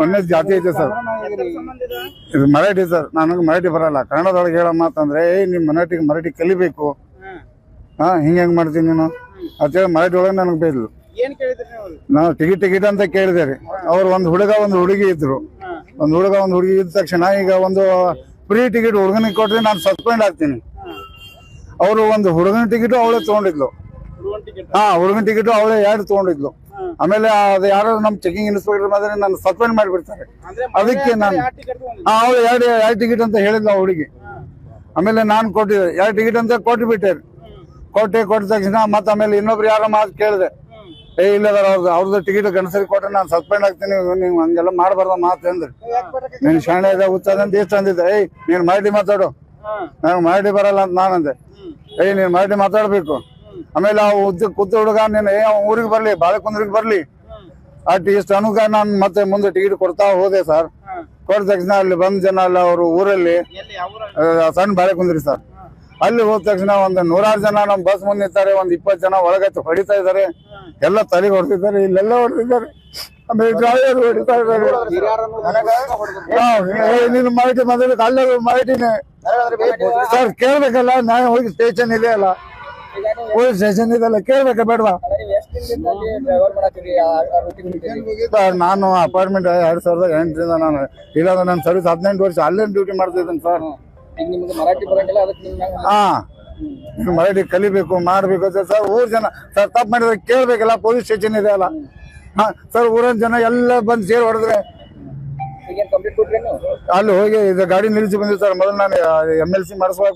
ಮೊನ್ನೆ ಜಾತಿ ಐತೆ ಸರ್. ಇದು ಮರಾಠಿ ಸರ್. ನನಗೆ ಮರಾಠಿ ಬರಲ್ಲ. ಕನ್ನಡದೊಳಗೆ ಹೇಳೋ ಮಾತಂದ್ರೆ ನೀನ್ ಮರಾಠಿ ಕಲಿಬೇಕು. ಹಿಂಗ್ ಮಾಡ್ತೀನಿ ನೀನು ಅಂತೇಳಿ ಮರಾಠಿ ಒಳಗೆ ನನಗೆ ಬೈದ್ರು. ನಾವು ಟಿಕೆಟ್ ಅಂತ ಕೇಳಿದೆ ರೀ. ಅವ್ರು ಒಂದು ಹುಡುಗ ಒಂದು ಹುಡುಗಿ ಇದ್ರು. ಒಂದು ಹುಡುಗಿ ಇದ್ದ ತಕ್ಷಣ ಈಗ ಒಂದು ಫ್ರೀ ಟಿಕೆಟ್ ಹುಡುಗನಿಗೆ ಕೊಟ್ರೆ ನಾನು ಸಸ್ಪೆಂಡ್ ಆಗ್ತೀನಿ. ಅವರು ಒಂದು ಹುಡುಗನ ಟಿಕೆಟ್ ಅವಳೇ ತಗೊಂಡಿದ್ಲು. ಹುಡುಗನ ಟಿಕೆಟ್ ಅವಳೇ 2 ತಗೊಂಡಿದ್ಲು. ಆಮೇಲೆ ಅದು ಯಾರು ನಮ್ ಚೆಕಿಂಗ್ ಇನ್ಸ್ಪೆಕ್ಟರ್ ಮಾತ್ರ ನಾನು ಸಸ್ಪೆಂಡ್ ಮಾಡಿಬಿಡ್ತಾರೆ. ಅದಕ್ಕೆ ನಾನು ಅವಳು 2 ಟಿಕೆಟ್ ಅಂತ ಹೇಳಿದ್ಲು ಆ ಹುಡುಗಿ. ಆಮೇಲೆ ನಾನು ಕೊಟ್ಟಿದ್ದೆ 2 ಟಿಕೆಟ್ ಅಂತ ಕೊಟ್ಟು ತಕ್ಷಣ ಮತ್ತೆ ಆಮೇಲೆ ಇನ್ನೊಬ್ರು ಯಾರೋ ಮಾತು ಕೇಳಿದೆ. ಇಲ್ಲ ಅವ್ರದ್ದು ಟಿಕೆಟ್ ಗಂಡಸರಿಗೆ ಕೊಟ್ರೆ ನಾನು ಸಸ್ಪೆಂಡ್ ಆಗ್ತೀನಿ, ನೀವು ಹಂಗೆಲ್ಲ ಮಾಡಬಾರ್ದ ಮಾತು ಅಂದ್ರಿ. ನೀನ್ ಶಾಣೆ ಉತ್ತದ ಅಂತ ಎಷ್ಟು ಅಂದಿದ್ದೆ. ನೀನ್ ಮರಾಠಿ ಮಾತಾಡು, ನಂಗೆ ಮರಾಠಿ ಬರಲ್ಲ ಅಂತ ನಾನಂದೆ. ನೀನ್ ಮರಾಠಿ ಮಾತಾಡ್ಬೇಕು. ಆಮೇಲೆ ಆ ಕೂತ ಹುಡುಗ ನೀನ್ ಊರಿಗೆ ಬರ್ಲಿ, ಬಾಳೆಕುಂದ್ರಿಗೆ ಬರ್ಲಿ ಅಟ್ ಇಷ್ಟು ಅನುಗ ನಾನು ಮತ್ತೆ ಮುಂದೆ ಟಿಕೆಟ್ ಕೊಡ್ತಾ ಹೋದೆ ಸರ್. ಕೊಟ್ಟ ತಕ್ಷಣ ಅಲ್ಲಿ ಬಂದ ಜನ ಅಲ್ಲ ಅವರು ಊರಲ್ಲಿ ಸಣ್ಣ ಬಾಳೆಕುಂದ್ರಿ ಸರ್. ಅಲ್ಲಿ ಹೋದ ತಕ್ಷಣ ಒಂದು 100 ಜನ ನಮ್ ಬಸ್ ಮುಂದೆ ನಿಂತಾರೆ. ಒಂದ್ 20 ಜನ ಒಳಗೆ ಹೊಡಿತಾ ಇದಾರೆ. ಎಲ್ಲ ತಲೆಗೆ ಹೊಡೆದಿದ್ದಾರೆ, ಇಲ್ಲೆಲ್ಲ ಹೊಡೆದಿದ್ದಾರೆ. ಆಮೇಲೆ ಡ್ರೈವರ್ ಹೊಡಿತಾ ಇದ್ದಾರೆ. ನೀನು ಮರಾಠಿ ಮಾತಾಡಕ್ಕೆ ಅಲ್ಲ ಮರಾಠಿನೇ ಸರ್. ಕೇಳ್ಬೇಕಲ್ಲ, ನಾನು ಹೋಗಿ ಸ್ಟೇಷನ್ ಇದೆ ಅಲ್ಲ, ಪೊಲೀಸ್ ಸ್ಟೇಷನ್ ಇದೆಲ್ಲ ಕೇಳ್ಬೇಕ ಬೇಡವಾ ಸರ್? ನಾನು ಅಪಾರ್ಟ್ಮೆಂಟ್ 2008 ನಾನು ಇಲ್ಲಾಂದ್ರೆ ನನ್ನ ಸರ್ವಿಸ್ 18 ವರ್ಷ ಅಲ್ಲೇ ಡ್ಯೂಟಿ ಮಾಡ್ತಿದ್ದೇನೆ ಸರ್. ಮರಾಠಿ ಕಲಿಬೇಕು ಮಾಡ್ಬೇಕು ಸರ್. ಊರ್ ಜನ ಸರ್ ತಪ್ಪು ಮಾಡಿದ್ರೆ ಕೇಳ್ಬೇಕಲ್ಲ, ಪೊಲೀಸ್ ಸ್ಟೇಷನ್ ಇದೆ ಅಲ್ಲ ಸರ್. ಊರಿನ ಜನ ಎಲ್ಲ ಬಂದು ಸೇರಿ ಹೊಡೆದ್ರೆ ಅಲ್ಲಿ ಹೋಗಿ ಗಾಡಿ ನಿಲ್ಲಿಸಿ ಬಂದಿವಿ ಸರ್. ಮೊದಲು ನಾನು MLC ಮಾಡಿಸುವಾಗ